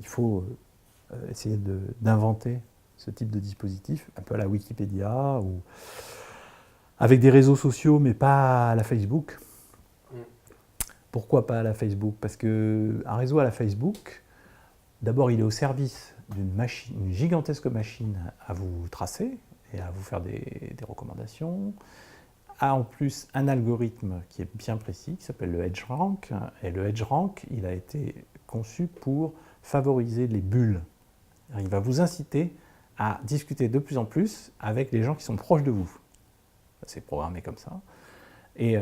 il faut essayer d'inventer ce type de dispositif, un peu à la Wikipédia, ou avec des réseaux sociaux, mais pas à la Facebook. Pourquoi pas à la Facebook? Parce qu'un réseau à la Facebook, d'abord, il est au service une gigantesque machine à vous tracer et à vous faire des recommandations, a en plus un algorithme qui est bien précis, qui s'appelle le EdgeRank, et le EdgeRank, il a été conçu pour favoriser les bulles. Il va vous inciter à discuter de plus en plus avec les gens qui sont proches de vous. C'est programmé comme ça. Et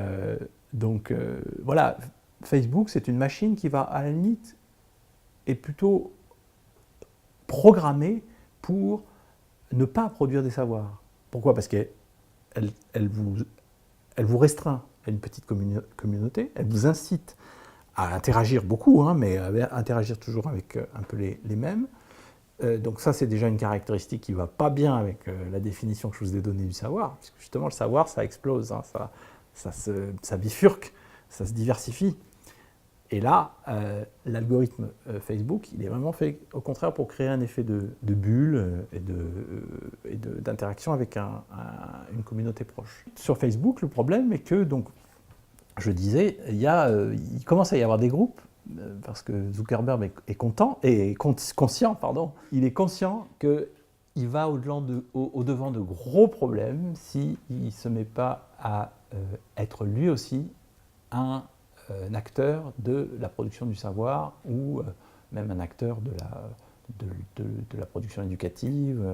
donc, voilà, Facebook, c'est une machine qui va, à la limite, est plutôt programmée pour ne pas produire des savoirs. Pourquoi? Parce qu'elle vous restreint à une petite communauté, elle vous incite à interagir beaucoup, hein, mais à interagir toujours avec un peu les mêmes. Donc ça, c'est déjà une caractéristique qui ne va pas bien avec la définition que je vous ai donnée du savoir, puisque justement, le savoir, ça explose, hein, ça bifurque, ça se diversifie. Et là, l'algorithme Facebook, il est vraiment fait, au contraire, pour créer un effet de bulle et d'interaction avec une communauté proche. Sur Facebook, le problème est que, donc, je disais, il commence à y avoir des groupes, parce que Zuckerberg est conscient, il est conscient qu'il va au-devant de gros problèmes s'il ne se met pas à être lui aussi un acteur de la production du savoir ou même un acteur de la production éducative.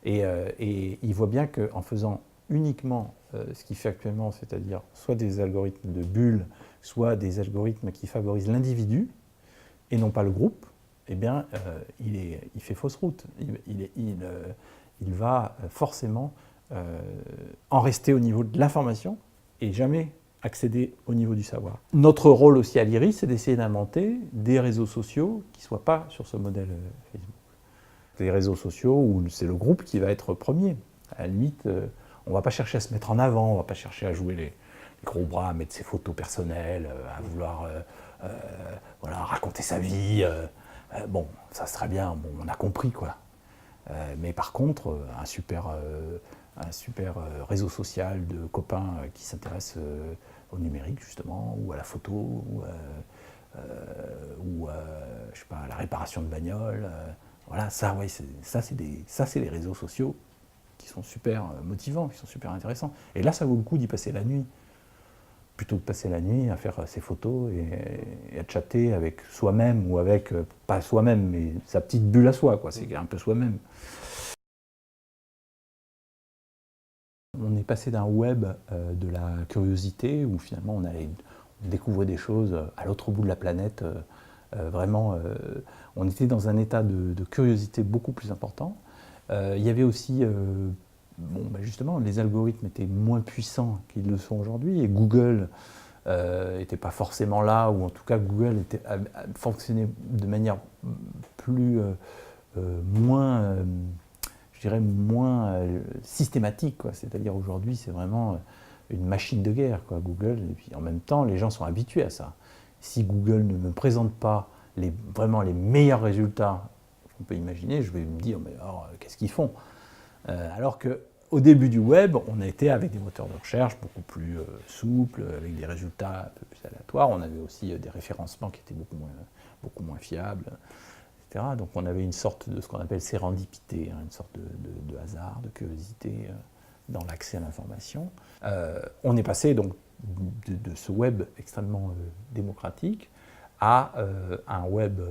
Et il voit bien qu'en faisant uniquement ce qu'il fait actuellement, c'est-à-dire soit des algorithmes de bulles, soit des algorithmes qui favorisent l'individu et non pas le groupe, eh bien, il fait fausse route. Il va forcément en rester au niveau de l'information et jamais accéder au niveau du savoir. Notre rôle aussi à l'IRI, c'est d'essayer d'inventer des réseaux sociaux qui ne soient pas sur ce modèle Facebook. Des réseaux sociaux où c'est le groupe qui va être premier. À la limite, on ne va pas chercher à se mettre en avant, on ne va pas chercher à jouer les gros bras, à mettre ses photos personnelles, à vouloir raconter sa vie. Bon, ça serait bien, bon, on a compris quoi. Mais par contre, un super réseau social de copains qui s'intéressent au numérique justement, ou à la photo, ou je sais pas, à la réparation de bagnoles. Voilà, ça, ouais, c'est les réseaux sociaux qui sont super motivants, qui sont super intéressants. Et là, ça vaut le coup d'y passer la nuit. Plutôt que de passer la nuit à faire ses photos et à chatter avec soi-même ou avec, pas soi-même, mais sa petite bulle à soi, quoi. C'est un peu soi-même. On est passé d'un web de la curiosité où finalement on découvrait des choses à l'autre bout de la planète. On était dans un état de curiosité beaucoup plus important. Il y avait aussi, justement, les algorithmes étaient moins puissants qu'ils le sont aujourd'hui et Google n'était pas forcément là, ou en tout cas Google fonctionnait de manière moins systématique, quoi. C'est-à-dire aujourd'hui, c'est vraiment une machine de guerre, quoi, Google. Et puis en même temps, les gens sont habitués à ça. Si Google ne me présente pas vraiment les meilleurs résultats qu'on peut imaginer, je vais me dire, mais alors, qu'est-ce qu'ils font? Alors qu'au début du web, on a été avec des moteurs de recherche beaucoup plus souples, avec des résultats un peu plus aléatoires. On avait aussi des référencements qui étaient beaucoup moins fiables. Donc on avait une sorte de ce qu'on appelle sérendipité, hein, une sorte de hasard, de curiosité dans l'accès à l'information. On est passé donc de ce web extrêmement démocratique à un web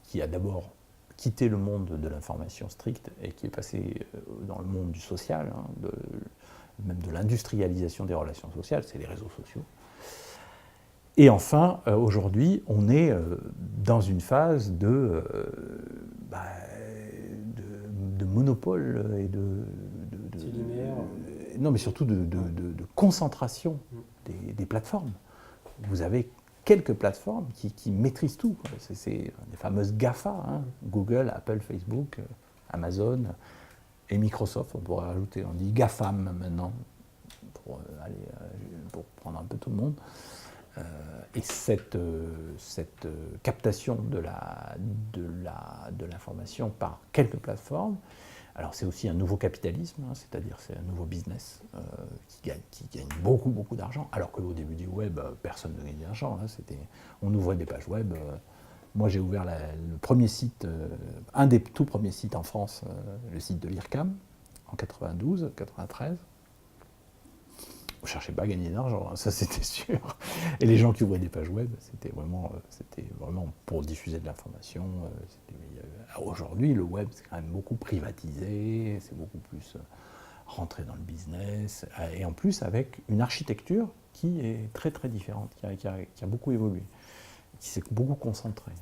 qui a d'abord quitté le monde de l'information stricte et qui est passé dans le monde du social, hein, même de l'industrialisation des relations sociales, c'est les réseaux sociaux. Et enfin, aujourd'hui, on est dans une phase de monopole et non, mais surtout de concentration des plateformes. Vous avez quelques plateformes qui maîtrisent tout. C'est les fameuses GAFA, hein, Google, Apple, Facebook, Amazon et Microsoft. On pourrait rajouter, on dit GAFAM maintenant, pour prendre un peu tout le monde. Et cette captation de l'information par quelques plateformes, alors c'est aussi un nouveau capitalisme, hein, c'est-à-dire c'est un nouveau business qui gagne beaucoup, beaucoup d'argent, alors qu'au début du web, personne ne gagnait d'argent. Hein, on ouvrait des pages web. Moi, j'ai ouvert le premier site, un des tout premiers sites en France, le site de l'IRCAM, en 92, 93. On ne cherchait pas à gagner d'argent, hein, ça c'était sûr. Et les gens qui ouvraient des pages web, c'était vraiment pour diffuser de l'information. Aujourd'hui, le web, c'est quand même beaucoup privatisé, c'est beaucoup plus rentré dans le business, et en plus avec une architecture qui est très très différente, qui a beaucoup évolué, qui s'est beaucoup concentrée.